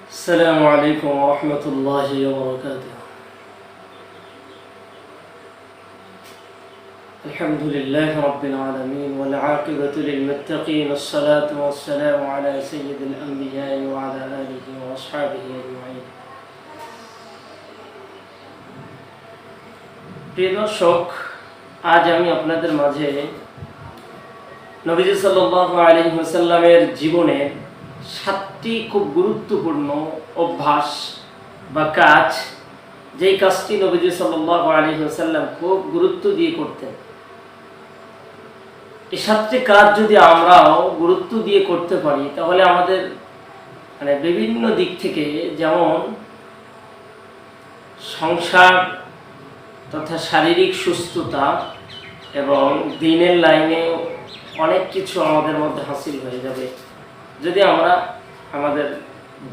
السلام عليكم ورحمة الله وبركاته. الحمد لله رب العالمين والعاقبة للمتقين الصلاة والسلام على سيد الأنبياء وعلى آله وأصحابه أجمعين. প্রিয় দর্শক, আজ আমি আপনাদের মাঝে নবীজি সাল্লাল্লাহু আলাইহি ওয়াসাল্লামের জীবনে 7টি খুব গুরুত্বপূর্ণ অভ্যাস বা কাজ, যেই কাজটি নবীজি সাল্লাল্লাহু আলাইহি ওয়াসাল্লাম খুব গুরুত্ব দিয়ে করতেন। এই 7টি কাজ যদি আমরাও গুরুত্ব দিয়ে করতে পারি, তাহলে আমাদের বিভিন্ন দিক থেকে, যেমন সংসার তথা শারীরিক সুস্থতা এবং দিনের লাইনে অনেক কিছু আমাদের মধ্যে হাসিল হয়ে যাবে, যদি আমরা আমাদের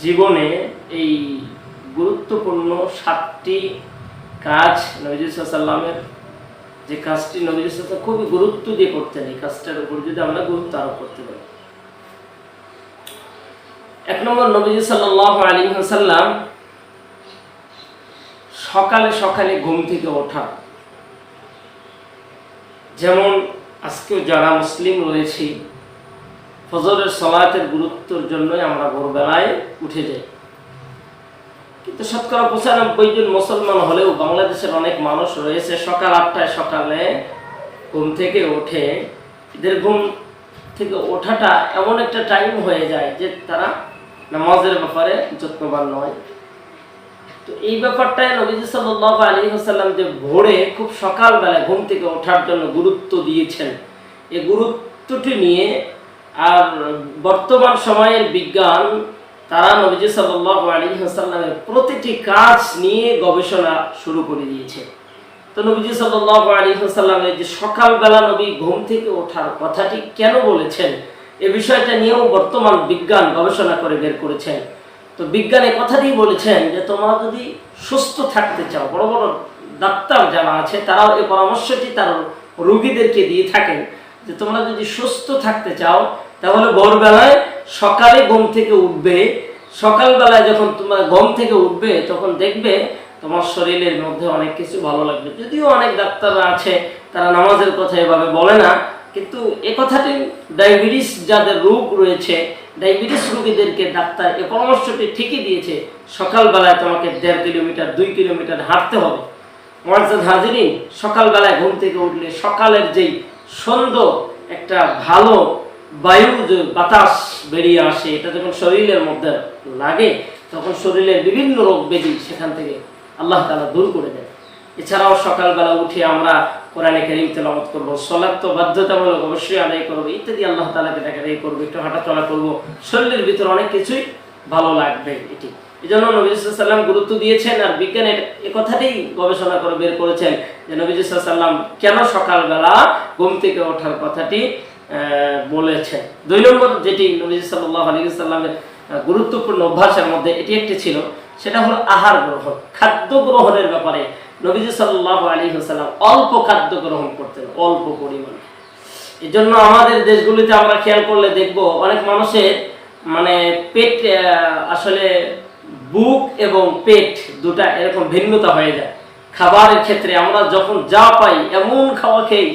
জীবনে এই গুরুত্বপূর্ণ 7টি কাজ, নবীজি সাল্লাল্লাহু আলাইহি ওয়াসাল্লামের যে কাজটি নবীজি সাল্লাল্লাহু আলাইহি ওয়াসাল্লাম খুবই গুরুত্ব দিয়ে করতেন, এই কাজটার উপর যদি আমরা গুরুত্ব আরোপ করতে পারি। 1 নম্বর, নবীজি সাল্লাল্লাহু আলাইহি ওয়াসাল্লাম সকালে সকালে ঘুম থেকে ওঠা। যেমন আজকেও যারা মুসলিম রয়েছি, ফজরের সালাতের গুরুত্বের জন্যই আমরা ভোরবেলায় উঠে যাই, কিন্তু শতকরা 95 জন মুসলমান হলেও বাংলাদেশের অনেক মানুষ রয়েছে সকাল 8টায় সকালে ঘুম থেকে ওঠে। এদের ঘুম থেকে ওঠাটা এমন একটা টাইম হয়ে যায় যে তারা নামাজের ব্যাপারে যত্নবান নয়। তো এই ব্যাপারটায় নবীজি সাল্লাল্লাহু আলাইহি ওয়াসাল্লাম যে ভোরে খুব সকালবেলায় ঘুম থেকে ওঠার জন্য গুরুত্ব দিয়েছেন, এই গুরুত্বটি নিয়ে আর বর্তমান সময়ের বিজ্ঞান তারা নবীজি সাল্লাল্লাহু আলাইহি ওয়াসাল্লামের প্রতিটি কাজ নিয়ে গবেষণা শুরু করে দিয়েছে। তো নবীজি সাল্লাল্লাহু আলাইহি ওয়াসাল্লামের যে সকালবেলা নবী ঘুম থেকে ওঠার কথাটি কেন বলেছেন, এই বিষয়টা নিয়েও বর্তমান বিজ্ঞান গবেষণা করে বের করেছেন। তো বিজ্ঞান এই কথাটাই বলেছেন যে তোমরা যদি সুস্থ থাকতে চাও, বড় বড় ডাক্তার যারা আছে তারাও এই পরামর্শটি তার রোগীদেরকে দিয়ে থাকেন যে তোমরা যদি সুস্থ থাকতে চাও, তাহলে ভোরবেলায় সকালে ঘুম থেকে উঠবে। সকালবেলায় যখন তোমরা ঘুম থেকে উঠবে, তখন দেখবে তোমার শরীরের মধ্যে অনেক কিছু ভালো লাগবে। যদিও অনেক ডাক্তাররা আছে তারা নামাজের কথা এভাবে বলে না, কিন্তু এ কথাটি ডায়াবেটিস যাদের রোগ রয়েছে, ডায়াবেটিস রোগীদেরকে ডাক্তার এই পরামর্শটি ঠিকই দিয়েছে, সকালবেলায় তোমাকে 1.5 কিলোমিটার 2 কিলোমিটার হাঁটতে হবে। মুআজ্জাজ হাজিরিন, সকালবেলায় ঘুম থেকে উঠলে সকালের যেই সুন্দর একটা ভালো বায়ু, যে বাতাস বেরিয়ে আসে, এটা যখন শরীরের মধ্যে লাগে, তখন শরীরের বিভিন্ন রোগ ব্যাধি সেখান থেকে আল্লাহ তাআলা দূর করে দেয়। এছাড়াও সকালবেলা উঠে আমরা কোরআনে কারীম তেলাওয়াত করব, সালাত তো বাধ্যতামূলক অবশ্যই আদায় করব, ইত্যাদি আল্লাহ তাআলাকে ডাকাডাকি করব, একটু হাঁটাচলা করব, শরীরের ভিতর অনেক কিছুই ভালো লাগবে। এটি এজন্য নবী সাল্লাল্লাহু আলাইহি ওয়াসাল্লাম গুরুত্ব দিয়েছেন। আর বিজ্ঞান এই কথাটাই গবেষণা করে বের করেছেন যে নবী সাল্লাল্লাহু আলাইহি ওয়াসাল্লাম কেন সকালবেলা ঘুম থেকে ওঠার কথাটি বলেছেন। 2 নম্বর যেটি নবী সাল্লাল্লাহু আলাইহি ওয়াসাল্লামের গুরুত্বপূর্ণ অভ্যাসের মধ্যে এটি একটি ছিল, সেটা হলো আহার গ্রহণ। খাদ্য গ্রহণের ব্যাপারে নবীজি সাল্লাল্লাহু আলাইহি ওয়াসাল্লাম অল্প খাদ্য গ্রহণ করতেন, অল্প পরিমাণে। এই জন্য আমাদের দেশগুলিতে আমরা খেয়াল করলে দেখব অনেক মানুষের পেট, আসলে বুক এবং পেট দুটা এরকম ভিন্নতা হয়ে যায় খাবারের ক্ষেত্রে। আমরা যখন যা পাই এমন খাওয়া খেই,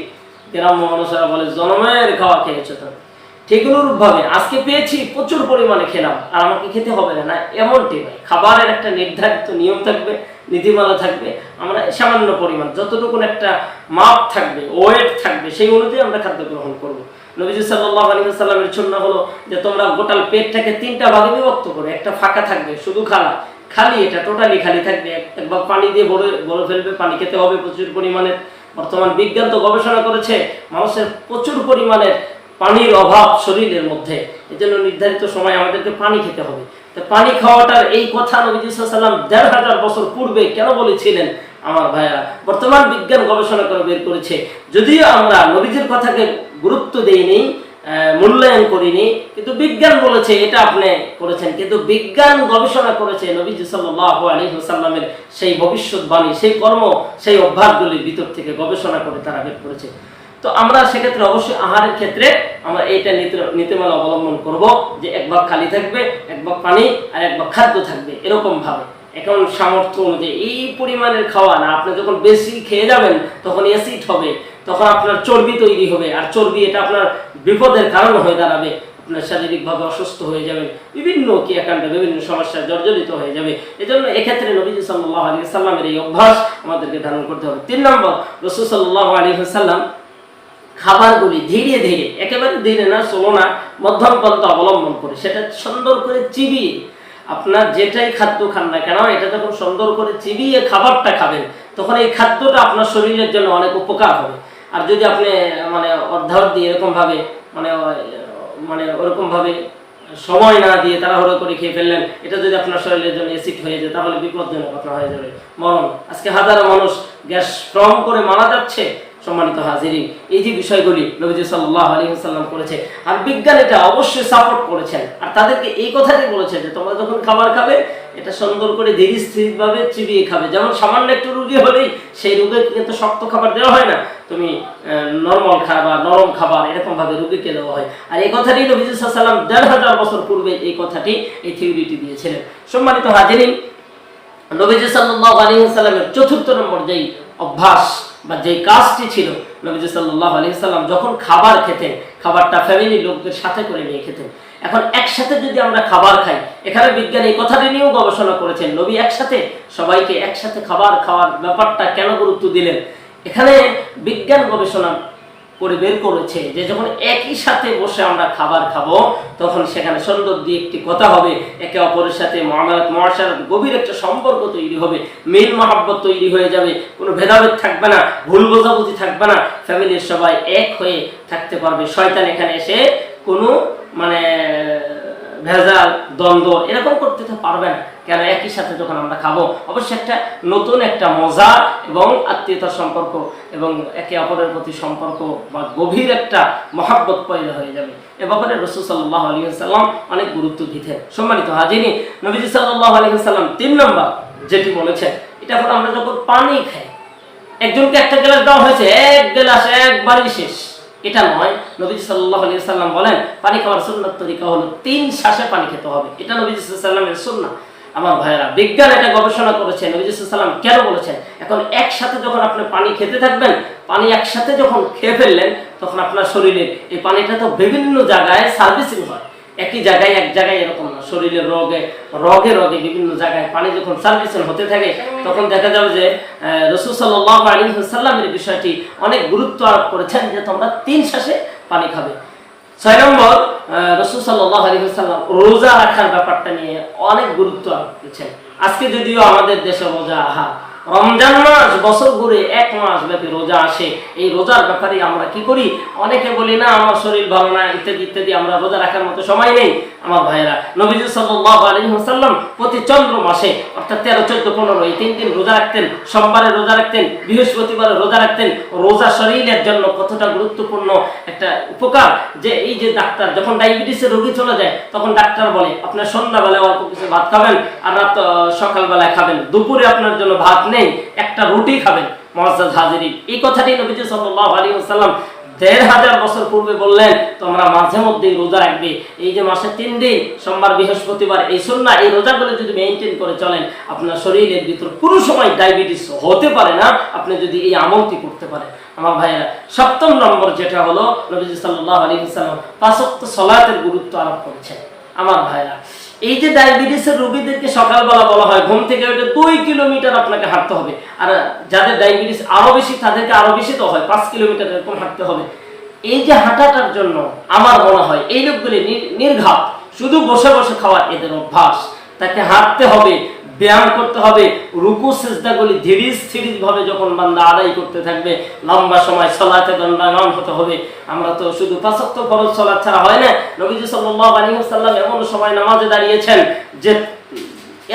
গ্রাম্য মানুষেরা বলে জনমের খাওয়া খেয়েছে। তো ঠিক অনুরূপভাবে আজকে পেয়েছি, প্রচুর পরিমাণে খেলাম, আর আমাকে খেতে হবে না, এমনটি নয়। খাবারের একটা নির্ধারিত নিয়ম থাকবে, নীতিমালা থাকবে। আমরা সামান্য পরিমাণ, যতটুকু একটা মাপ থাকবে, ওয়েট থাকবে, সেই অনুযায়ী আমরা খাদ্য গ্রহণ করব। নবীজি সাল্লাল্লাহু আলাইহি ওয়াসাল্লামের সুন্নাহ হলো যে তোমরা গোটাল পেটটাকে 3টা ভাগে বিভক্ত করে, একটা ফাঁকা থাকবে, শুধু খালি, এটা টোটালি খালি থাকবে। একবার পানি দিয়ে ভরে ফেলবে, পানি খেতে হবে প্রচুর পরিমাণে। বর্তমান বিজ্ঞান তো গবেষণা করেছে মানুষের প্রচুর পরিমাণে পানির অভাব শরীরের মধ্যে, এজন্য নির্ধারিত সময় আমাদেরকে পানি খেতে হবে। তো পানি খাওয়াটার এই কথা নবীজি সাল্লাল্লাহু আলাইহি ওয়াসাল্লাম 1500 বছর পূর্বে কেন বলেছিলেন আমার ভাইরা? বর্তমান বিজ্ঞান গবেষণা করে বের করেছে, যদিও আমরা নবীজির কথাকে গুরুত্ব দেইনি, মূল্যায়ন করিনি, কিন্তু বিজ্ঞান বলেছে এটা আপনি করেছেন। কিন্তু বিজ্ঞান গবেষণা করেছে নবীজি সাল্লাল্লাহু আলাইহি ওয়াসাল্লামের সেই ভবিষ্যৎবাণী, সেই কর্ম, সেই অভ্যাসগুলির ভিতর থেকে গবেষণা করে তারা বের করেছে। তো তো আমরা সেক্ষেত্রে অবশ্যই আহারের ক্ষেত্রে আমরা এইটা নীতিমালা অবলম্বন করব যে এক ভাগ খালি থাকবে, এক ভাগ পানি আর এক ভাগ খাদ্য থাকবে, এরকম ভাবে। এখন সামর্থ্য অনুযায়ী এই পরিমাণের খাওয়া না, আপনি যখন বেশি খেয়ে যাবেন তখন অ্যাসিড হবে, তখন আপনার চর্বি তৈরি হবে, আর চর্বি এটা আপনার বিপদের কারণ হয়ে দাঁড়াবে, আপনার শারীরিকভাবে অসুস্থ হয়ে যাবেন, বিভিন্ন ক্রিয়াকাণ্ডে বিভিন্ন সমস্যায় জর্জরিত হয়ে যাবে। এজন্য এক্ষেত্রে নবীজি সাল্লাল্লাহু আলাইহি ওয়াসাল্লামের এই অভ্যাস আমাদেরকে ধারণ করতে হবে। 3 নম্বর, রাসূল সাল্লাল্লাহু আলাইহি ওয়াসাল্লাম খাবারগুলি ধীরে ধীরে, একেবারে ধীরে না, স্লো না, মধ্যম পন্থা অবলম্বন করে সেটা সুন্দর করে চিবিয়ে, আপনার যেটাই খাদ্য খান না কেন এটা যখন সুন্দর করে চিবিয়ে খাবারটা খাবেন তখন এই খাদ্যটা আপনার শরীরের জন্য অনেক উপকার হবে। আর যদি আপনি মানে অর্ধাবধি এরকম ভাবে মানে ওরকম ভাবে সময় না দিয়ে তাড়াহুড়ো করে খেয়ে ফেললেন, এটা যদি আপনার শরীরের জন্য অ্যাসিড হয়ে যায় তাহলে বিপজ্জনক ঘটনা হয়ে যাবে, মরণ। আজকে হাজারো মানুষ গ্যাস ফর্ম করে মারা যাচ্ছে। সম্মানিত হাজিরিন, এই যে বিষয়গুলি নবীজি সাল্লাল্লাহু আলাইহি ওয়াসাল্লাম করেছে, আর বিজ্ঞান এটা অবশ্যই সাপোর্ট করেছেন, আর তাদেরকে এই কথাটাই বলেছেন যে তোমরা যখন খাবার খাবে এটা সুন্দর করে ধীরে স্থিরভাবে চিবিয়ে খাবে। যেমন সামান্য একটু রোগী হলেই সেই রোগীকে কিন্তু শক্ত খাবার দেওয়া হয় না, তুমি নরমাল খাবার, নরম খাবার এরকম ভাবে রোগীকে দেওয়া হয়। আর এই কথাটি নবীজি সাল্লাল্লাহু আলাইহি ওয়াসাল্লাম ১৫০০ বছর পূর্বে এই কথাটি, এই থিওরিটি দিয়েছিলেন। সম্মানিত হাজিরিন, নবীজি সাল্লাল্লাহু আলাইহি ওয়াসাল্লামের ৪র্থ নম্বর যেই অভ্যাস বা যে কাজটি ছিল, নবীজি সাল্লাল্লাহু আলাইহি ওয়াসাল্লাম যখন খাবার খেতেন খাবারটা ফ্যামিলির লোকদের সাথে করে নিয়ে খেতেন। এখন একসাথে যদি আমরা খাবার খাই, এখানে বিজ্ঞান এই কথাটি নিয়েও গবেষণা করেছেন, নবী একসাথে সবাইকে একসাথে খাবার খাওয়ার ব্যাপারটা কেন গুরুত্ব দিলেন। এখানে বিজ্ঞান গবেষণা করে বের করেছে যে যখন একই সাথে বসে আমরা খাবার খাবো তখন সেখানে সুন্দর দিয়ে একটি কথা হবে, একে অপরের সাথে মুআমালাত মুআশারাত গভীর একটা সম্পর্ক তৈরি হবে, মিল মহব্বত তৈরি হয়ে যাবে, কোনো ভেদাভেদ থাকবে না, ভুল বোঝাবুঝি থাকবে না, ফ্যামিলির সবাই এক হয়ে থাকতে পারবে। শয়তান এখানে এসে কোনো মানে ভেজাল দ্বন্দ্ব এরকম করতে তো পারবে না। কেন, একই সাথে যখন আমরা খাবো অবশ্যই একটা নতুন একটা মজা এবং আত্মীয়তার সম্পর্ক এবং একে অপরের প্রতি সম্পর্ক বা গভীর একটা মহাব্বত পয়দা হয়ে যাবে। এ ব্যাপারে রাসূল সাল্লাল্লাহু আলাইহি ওয়াসাল্লাম অনেক গুরুত্ব দিতেন। সম্মানিত হাজিরিন, নবীজি সাল্লাল্লাহু আলাইহি ওয়াসাল্লাম ৩ নম্বর যেটি বলেছেন, এটা হলো আমরা যখন পানি খাই, একজনকে একটা গ্লাস দেওয়া হয়েছে, এক গ্লাস একবারই শেষ, এটা নয়। নবীজি সাল্লাল্লাহু আলাইহি ওয়াসাল্লাম বলেন পানি খাওয়ার সুন্নাত তরিকা হলো ৩ শ্বাসে পানি খেতে হবে, এটা নবীজি সাল্লাল্লাহু আলাইহি ওয়াসাল্লামের সুন্নাহ। আমার ভাইয়েরা, বিজ্ঞান এটা গবেষণা করেছে, নবীজি সাল্লাল্লাহু আলাইহি ওয়াসাল্লাম কেন বলেছেন। এখন একসাথে যখন আপনি পানি খেতে থাকবেন, পানি একসাথে যখন খেয়ে ফেললেন তখন আপনার শরীরে এই পানিটা তো বিভিন্ন জায়গায় সার্ভিসিং হয়, একই জায়গায় এক জায়গায় এরকম না, শরীরের রগে রগে রগে বিভিন্ন জায়গায় পানি যখন সার্ভিসিং হতে থাকে তখন দেখা যাবে যে রাসূল সাল্লাল্লাহু আলাইহি ওয়াসাল্লামের বিষয়টি অনেক গুরুত্ব আরোপ করেছেন যে তোমরা ৩ শ্বাসে পানি খাবে। ৬ নম্বর, রাসূল সাল্লাল্লাহু আলাইহি ওয়াসাল্লাম রোজা রাখার ব্যাপারটা নিয়ে অনেক গুরুত্ব আরোপ করেছেন। আজকে যদিও আমাদের দেশে রোজা রমজান মাস বছর ঘুরে ১ মাস ব্যাপী রোজা আসে, এই রোজার ব্যাপারে আমরা কি করি, অনেকে বলি না আমার শরীর ভালো না ইত্যাদি ইত্যাদি, আমরা রোজা রাখার মতো সময় নেই। আমার ভাইয়েরা, নবীজি সাল্লাল্লাহু আলাইহি ওয়াসাল্লাম প্রতি চন্দ্র মাসে অর্থাৎ 13, 14, 15 এই 3 দিন রোজা রাখতেন। সোমবারে রোজা রাখতেন, বৃহস্পতিবারে রোজা রাখতেন। রোজা শরীরের জন্য কতটা গুরুত্বপূর্ণ একটা উপকার, যে এই যে ডাক্তার যখন ডায়াবেটিসের রোগী চলে যায় তখন ডাক্তার বলে আপনার সন্ধ্যাবেলায় অল্প কিছু ভাত খাবেন আর রাত সকালবেলায় খাবেন, দুপুরে আপনার জন্য ভাত নেই, একটা রুটি খাবেন। মুআজ্জাজ হাজিরিন, এই কথাটি নবীজি সাল্লাল্লাহু আলাইহি ওয়াসাল্লাম ১৫০০ বছর পূর্বে বললেন তোমরা মাঝে মধ্যে রোজা রাখবে। এই যে মাসে ৩ দিন সোমবার বৃহস্পতিবার এই সুন্নাহ, এই রোজাগুলো যদি মেইনটেইন করে চলেন আপনার শরীরের ভিতর কোনো সময় ডায়াবেটিস হতে পারে না, আপনি যদি এই আমলটি করতে পারেন। আমার ভাইয়েরা, ৭ম নম্বর যেটা হলো নবীজি সাল্লাল্লাহু আলাইহি ওয়াসাল্লাম ৫ ওয়াক্ত সালাতের গুরুত্ব আরোপ করেছেন। আমার ভাইয়েরা, এই যে ডায়াবেটিসের রোগীদেরকে সকালবেলা বলা হয় ঘুম থেকে উঠে 2 কিলোমিটার আপনাকে হাঁটতে হবে, আর যাদের ডায়াবেটিস আরো বেশি তাদেরকে আরো বেশি তো হয় 5 কিলোমিটার এরকম হাঁটতে হবে। এই যে হাঁটাটার জন্য আমার মনে হয় এই লোকগুলি নির্ঘাত শুধু বসে বসে খাওয়ার এদের অভ্যাস, তাকে হাঁটতে হবে, ব্যায়াম করতে হবে, রুকু সিজদাগুলি ধীরে স্থির ভাবে যখন বান্দা আদায় করতে থাকবে লম্বা সময় সালাতে দণ্ডায়মান হতে হবে। আমরা তো শুধু ৫ ওয়াক্ত ফরজ সালাত ছাড়া হয় না, নবীজি সাল্লাল্লাহু আলাইহি ওয়াসাল্লাম এমন সময় নামাজে দাঁড়িয়েছেন যে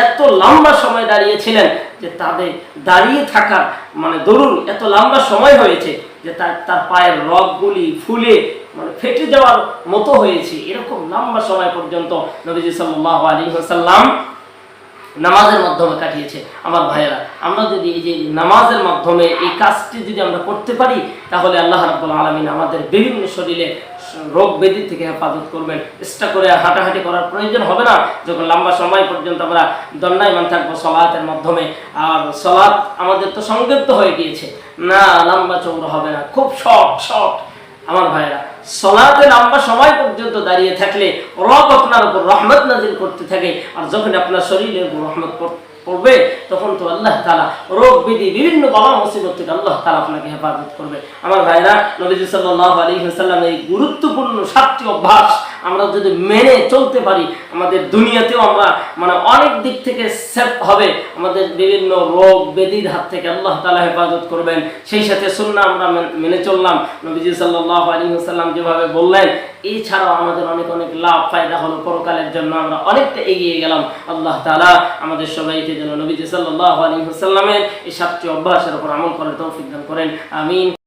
এত লম্বা সময় দাঁড়িয়েছিলেন যে তাদের দাঁড়িয়ে থাকার মানে দরুন এত লম্বা সময় হয়েছে যে তার পায়ের রগগুলি ফুলে মানে ফেটে যাওয়ার মতো হয়েছে। এরকম লম্বা সময় পর্যন্ত নবীজি সাল্লাল্লাহু আলাইহি ওয়াসাল্লাম নামাজের মাধ্যমে কাটিয়েছে। আমার ভাইয়েরা, আমরা যদি এই যে নামাজের মাধ্যমে এই কাজটি যদি আমরা করতে পারি, তাহলে আল্লাহ রাব্বুল আলামিন আমাদের বিভিন্ন শরীরে রোগ ব্যাধি থেকে হেফাজত করবেন। চেষ্টা করে হাঁটাহাঁটি করার প্রয়োজন হবে না, যখন লম্বা সময় পর্যন্ত আমরা দণ্ডায়মান থাকবো সলাতের মাধ্যমে। আর সলাত আমাদের তো সংক্ষিপ্ত হয়ে গিয়েছে, না লম্বা চৌড়া হবে না, খুব শর্ট। আমার ভাইয়েরা, সলাতে লম্বা সময় পর্যন্ত দাঁড়িয়ে থাকলে রব আপনার উপর রহমত নাজিল করতে থাকে। আর যখন আপনার শরীরের উপর রহমত পড়বে, তখন তো আল্লাহ তাআলা রোগ ব্যাধি বিভিন্ন বালা মুসিবত থেকে আল্লাহ তাআলা আপনাকে হেফাজত করবে। আমার ভাইরা, নবীজি সাল্লাল্লাহু আলাইহি ওয়াসাল্লাম এই গুরুত্বপূর্ণ 7টি অভ্যাস আমরা যদি মেনে চলতে পারি, আমাদের দুনিয়াতেও আমরা অনেক দিক থেকে সেফ হবে, আমাদের বিভিন্ন রোগ ব্যাধির হাত থেকে আল্লাহ তাআলা হেফাজত করবেন। সেই সাথে সুন্নাহ আমরা মেনে চললাম, নবীজি সাল্লাল্লাহু আলাইহি ওয়াসাল্লাম যেভাবে বললেন, এছাড়াও আমাদের অনেক লাভ ফায়দা হলো, পরকালের জন্য আমরা অনেকটা এগিয়ে গেলাম। আল্লাহ তাআলা আমাদের সবাইকে যেন নবীজি সাল্লাল্লাহু আলাইহি ওয়াসাল্লামের এই 7টি অভ্যাসের উপর আমল করার তৌফিক দান করেন। আমিন।